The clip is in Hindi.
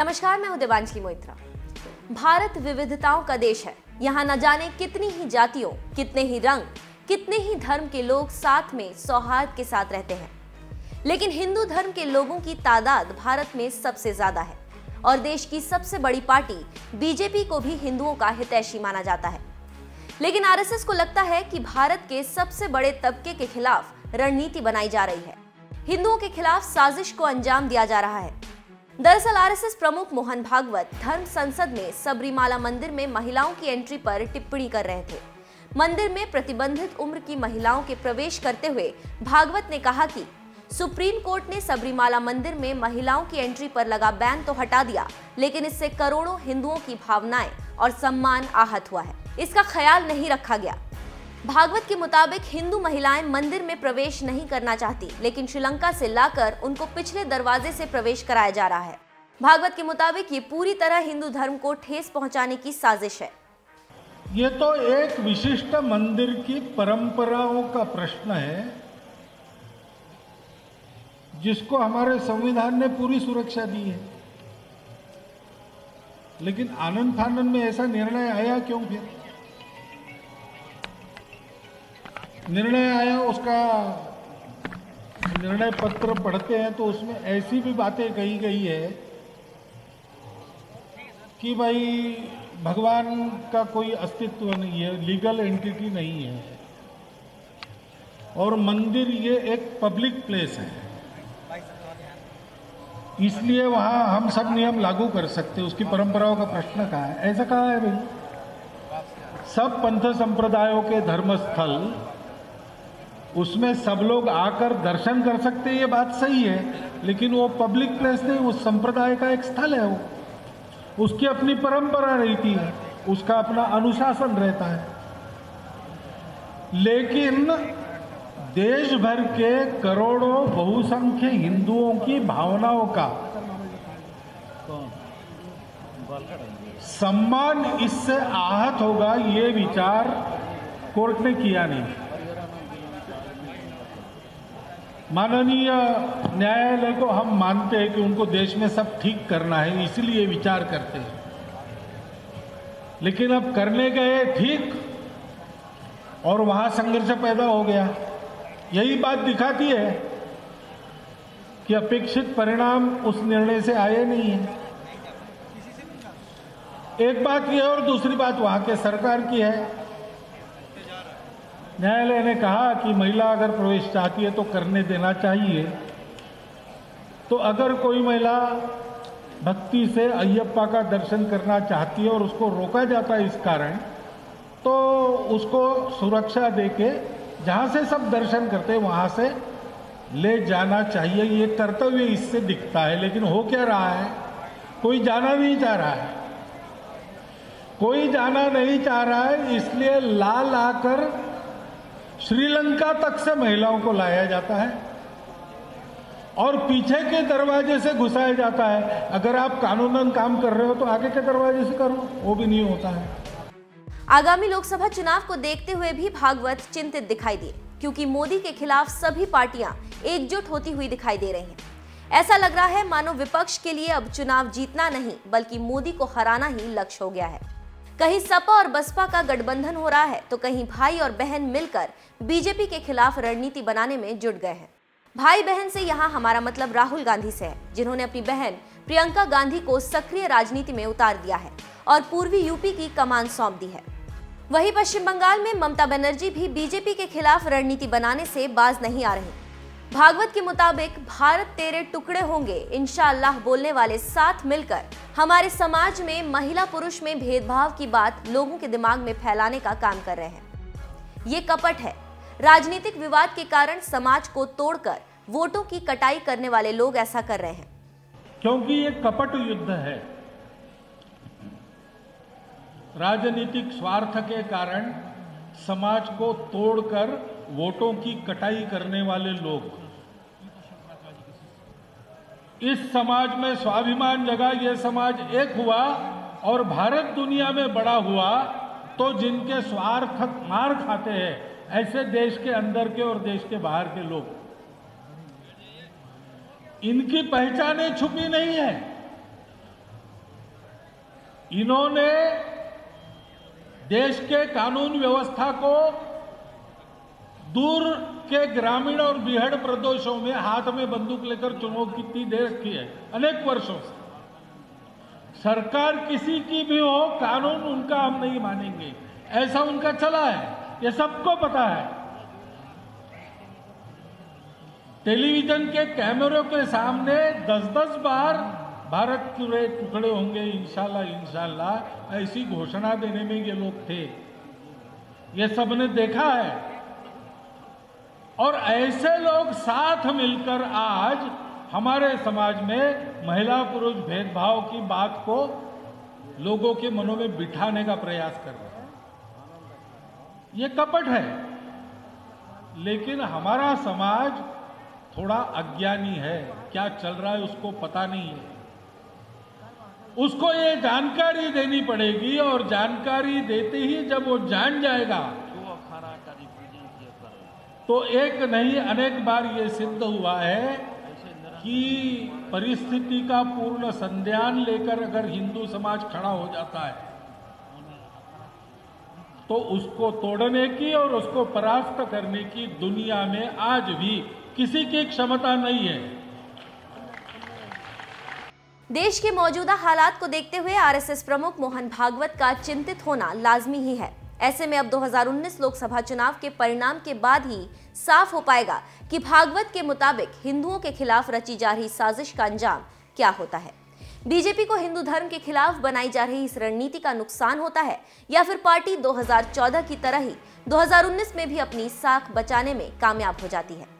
नमस्कार, मैं हूं देवांजलि मोइत्रा। भारत विविधताओं का देश है। यहाँ न जाने कितनी ही जातियों, कितने ही रंग, कितने ही धर्म के लोग साथ में सौहार्द के साथ रहते हैं। लेकिन हिंदू धर्म के लोगों की तादाद भारत में सबसे ज्यादा है और देश की सबसे बड़ी पार्टी बीजेपी को भी हिंदुओं का हितैषी माना जाता है। लेकिन आरएसएस को लगता है कि भारत के सबसे बड़े तबके के खिलाफ रणनीति बनाई जा रही है। हिंदुओं के खिलाफ साजिश को अंजाम दिया जा रहा है। दरअसल आरएसएस प्रमुख मोहन भागवत धर्म संसद में सबरीमाला मंदिर में महिलाओं की एंट्री पर टिप्पणी कर रहे थे। मंदिर में प्रतिबंधित उम्र की महिलाओं के प्रवेश करते हुए भागवत ने कहा कि सुप्रीम कोर्ट ने सबरीमाला मंदिर में महिलाओं की एंट्री पर लगा बैन तो हटा दिया, लेकिन इससे करोड़ों हिंदुओं की भावनाएं और सम्मान आहत हुआ है। इसका ख्याल नहीं रखा गया। भागवत के मुताबिक हिंदू महिलाएं मंदिर में प्रवेश नहीं करना चाहती, लेकिन श्रीलंका से लाकर उनको पिछले दरवाजे से प्रवेश कराया जा रहा है। भागवत के मुताबिक ये पूरी तरह हिंदू धर्म को ठेस पहुंचाने की साजिश है। ये तो एक विशिष्ट मंदिर की परंपराओं का प्रश्न है, जिसको हमारे संविधान ने पूरी सुरक्षा दी है। लेकिन आनंद फानन में ऐसा निर्णय आया क्यों? फिर निर्णय आया, उसका निर्णय पत्र पढ़ते हैं तो उसमें ऐसी भी बातें कही गई है कि भाई भगवान का कोई अस्तित्व नहीं है, लीगल एंटिटी नहीं है, और मंदिर ये एक पब्लिक प्लेस है, इसलिए वहां हम सब नियम लागू कर सकते हैं। उसकी परंपराओं का प्रश्न कहाँ है? ऐसा कहा है भाई, सब पंथ संप्रदायों के धर्मस्थल, उसमें सब लोग आकर दर्शन कर सकते हैं, ये बात सही है, लेकिन वो पब्लिक प्लेस नहीं, उस संप्रदाय का एक स्थल है। वो उसकी अपनी परंपरा रहती है, उसका अपना अनुशासन रहता है। लेकिन देश भर के करोड़ों बहुसंख्य हिंदुओं की भावनाओं का सम्मान इससे आहत होगा, ये विचार कोर्ट ने किया नहीं। माननीय न्यायालय को हम मानते हैं कि उनको देश में सब ठीक करना है, इसलिए विचार करते हैं। लेकिन अब करने गए ठीक और वहां संघर्ष पैदा हो गया। यही बात दिखाती है कि अपेक्षित परिणाम उस निर्णय से आए नहीं है। एक बात यह और दूसरी बात वहां के सरकार की है। न्यायालय ने कहा कि महिला अगर प्रवेश चाहती है तो करने देना चाहिए। तो अगर कोई महिला भक्ति से अयप्पा का दर्शन करना चाहती है और उसको रोका जाता है इस कारण, तो उसको सुरक्षा देके जहां से सब दर्शन करते हैं वहां से ले जाना चाहिए। ये कर्तव्य इससे दिखता है। लेकिन हो क्या रहा है? कोई जाना नहीं चाह रहा है, कोई जाना नहीं चाह रहा है, इसलिए ला कर श्रीलंका तक से महिलाओं को लाया जाता है और पीछे के दरवाजे से घुसाया जाता है। अगर आप कानूनन काम कर रहे हो तो आगे के दरवाजे से करो, वो भी नहीं होता है। आगामी लोकसभा चुनाव को देखते हुए भी भागवत चिंतित दिखाई दिए, क्योंकि मोदी के खिलाफ सभी पार्टियां एकजुट होती हुई दिखाई दे रही हैं। ऐसा लग रहा है मानो विपक्ष के लिए अब चुनाव जीतना नहीं, बल्कि मोदी को हराना ही लक्ष्य हो गया है। कहीं सपा और बसपा का गठबंधन हो रहा है, तो कहीं भाई और बहन मिलकर बीजेपी के खिलाफ रणनीति बनाने में जुट गए हैं। भाई बहन से यहाँ हमारा मतलब राहुल गांधी से है, जिन्होंने अपनी बहन प्रियंका गांधी को सक्रिय राजनीति में उतार दिया है और पूर्वी यूपी की कमान सौंप दी है। वहीं पश्चिम बंगाल में ममता बनर्जी भी बीजेपी के खिलाफ रणनीति बनाने से बाज नहीं आ रही। भागवत के मुताबिक भारत तेरे टुकड़े होंगे इंशाअल्लाह बोलने वाले साथ मिलकर हमारे समाज में महिला पुरुष में भेदभाव की बात लोगों के दिमाग में फैलाने का काम कर रहे हैं। ये कपट है। राजनीतिक विवाद के कारण समाज को तोड़कर वोटों की कटाई करने वाले लोग ऐसा कर रहे हैं। क्योंकि ये कपट युद्ध है। राजनीतिक स्वार्थ के कारण समाज को तोड़कर वोटों की कटाई करने वाले लोग इस समाज में स्वाभिमान जगा, ये समाज एक हुआ और भारत दुनिया में बड़ा हुआ, तो जिनके स्वार्थ मार खाते हैं ऐसे देश के अंदर के और देश के बाहर के लोग, इनकी पहचानें छुपी नहीं है। इन्होंने देश के कानून व्यवस्था को दूर के ग्रामीण और बीहड़ प्रदेशों में हाथ में बंदूक लेकर चुनाव कितनी देर की है, अनेक वर्षों से। सरकार किसी की भी हो, कानून उनका हम नहीं मानेंगे, ऐसा उनका चला है, ये सबको पता है। टेलीविजन के कैमरों के सामने 10-10 बार भारत के टुकड़े होंगे इंशाल्लाह इंशाल्लाह, ऐसी घोषणा देने में ये लोग थे, ये सबने देखा है। और ऐसे लोग साथ मिलकर आज हमारे समाज में महिला पुरुष भेदभाव की बात को लोगों के मनों में बिठाने का प्रयास कर रहे हैं। ये कपट है, लेकिन हमारा समाज थोड़ा अज्ञानी है, क्या चल रहा है उसको पता नहीं है। उसको ये जानकारी देनी पड़ेगी, और जानकारी देते ही जब वो जान जाएगा तो एक नहीं अनेक बार ये सिद्ध हुआ है कि परिस्थिति का पूर्ण संज्ञान लेकर अगर हिंदू समाज खड़ा हो जाता है तो उसको तोड़ने की और उसको परास्त करने की दुनिया में आज भी किसी की क्षमता नहीं है। देश के मौजूदा हालात को देखते हुए आरएसएस प्रमुख मोहन भागवत का चिंतित होना लाजमी ही है। ऐसे में अब 2019 लोकसभा चुनाव के परिणाम के बाद ही साफ हो पाएगा कि भागवत के मुताबिक हिंदुओं के खिलाफ रची जा रही साजिश का अंजाम क्या होता है। बीजेपी को हिंदू धर्म के खिलाफ बनाई जा रही इस रणनीति का नुकसान होता है, या फिर पार्टी 2014 की तरह ही 2019 में भी अपनी साख बचाने में कामयाब हो जाती है।